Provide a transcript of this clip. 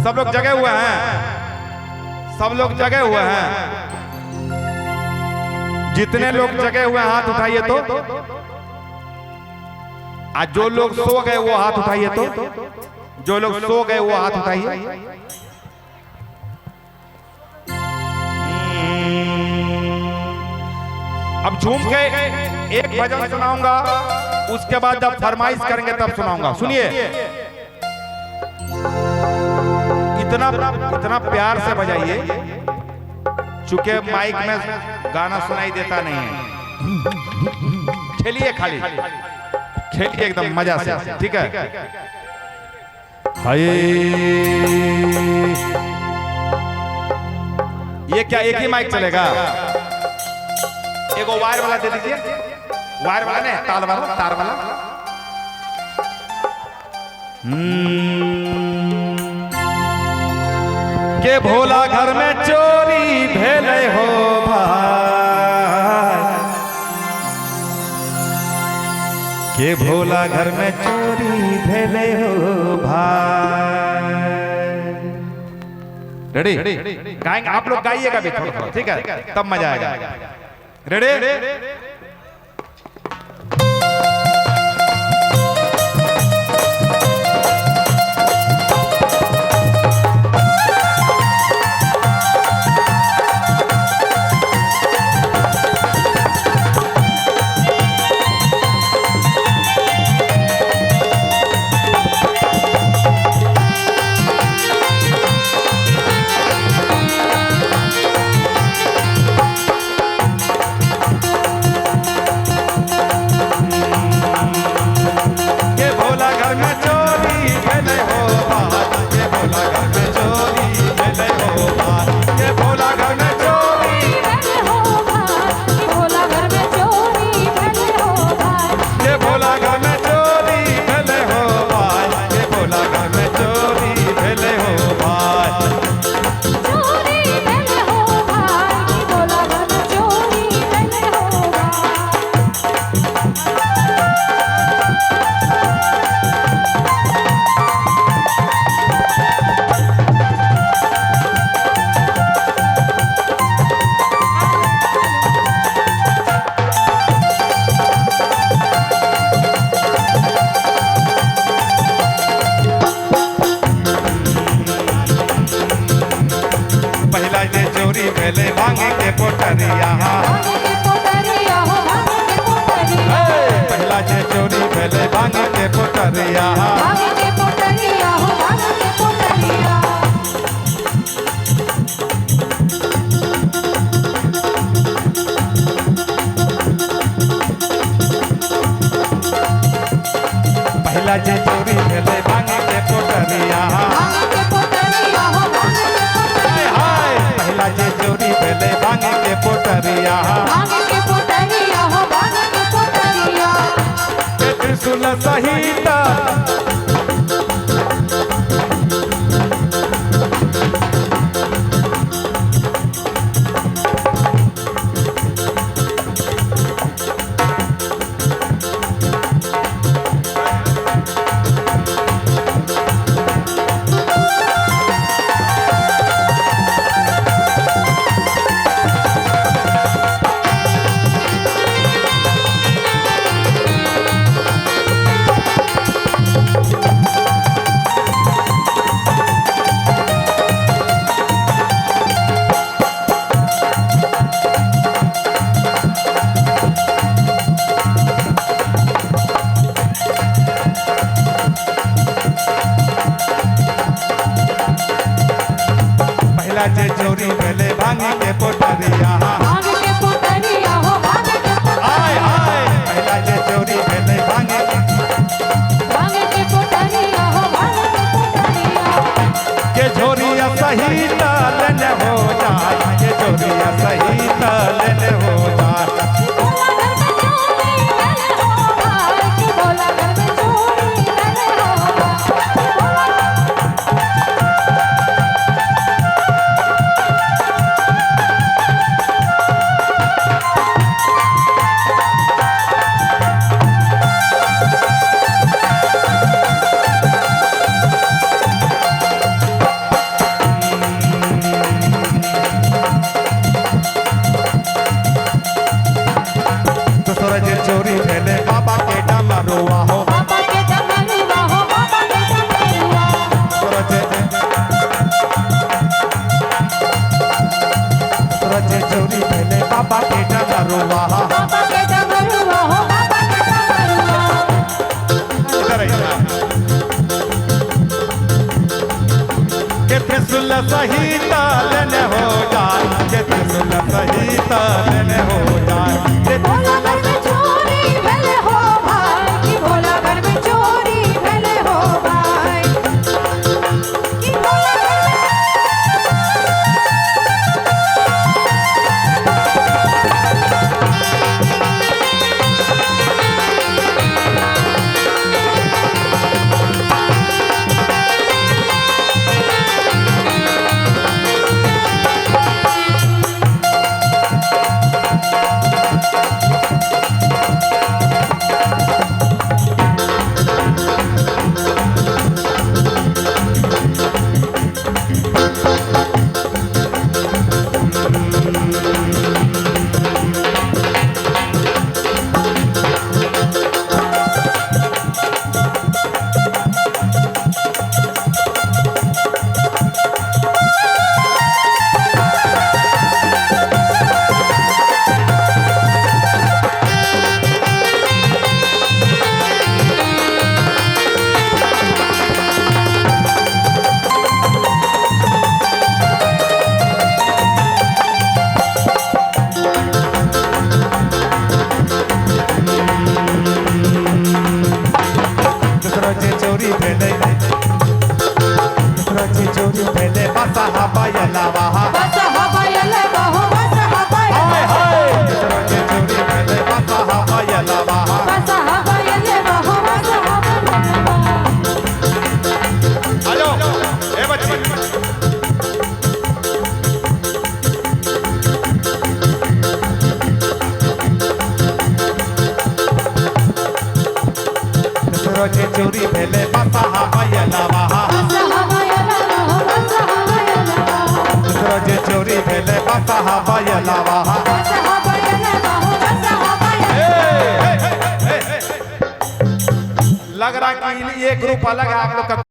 सब लोग जगे हुए हैं, सब लोग जगे हुए हैं। जितने लोग जगे हुए हैं हाथ उठाइए तो। आज जो लोग सो गए वो हाथ उठाइए तो। जो लोग सो गए वो हाथ उठाइए। अब झूम के एक भजन सुनाऊंगा, उसके बाद जब फरमाइश करेंगे तब सुनाऊंगा। सुनिए, इतना प्यार से बजाइए, चूंकि माइक में गाना सुनाई देता नहीं है। खेलिए, खाली खेलिए एकदम मजा से, ठीक है। हाय, ये क्या एक ही माइक चलेगा? एगो वायर वाला दे दीजिए। वायर वाला नहीं, तार वाला, तार वाला। के भोला घर में चोरी भेले हो भाई, के भोला घर में चोरी भेले हो भाई। रेडी? गाएंगे, आप लोग गाइएगा भी थोड़ा थोड़ा, ठीक है, तब मजा आएगा। रेडी? पहला जे चोरी भेले भांग के पोटरिया, पहला जे चोरी भेले भांग के पोटरिया, पहला जे चोरी भेले भांग के पोटरिया, त्रिशूल सहित जे चोरी भेले भांग के पोटरिया, हाय हाय, पहला जे चोरी भेले भांग के झोरिया सहित लेने हो जाए, के झोरिया सहित लेने हो जाए। सही तालन हो जाए, ये त्रिशूल सही तालन हो जाए, ये भोला घर में चोरी भले हो भाई, कि भोला घर में चोरी भले हो भाई, कि भोला घर में चोरी भेले, चोरी भेले बसा हवायला वहा, बस हवायला बहो, बस हवायला चोरी भेले बसा हवायला वहा, बस हवायला बहो, बस हवायला आयो ए बच्ची रोजे चोरी भेले बसा हवायला वहा, बस हवायला बहो, बस हवायला रोजे चोरी भेले बसा हवायला वहा, बस हवायला बहो, बस हवायला लग रहा है कि ये ग्रुप अलग है आप लोग का।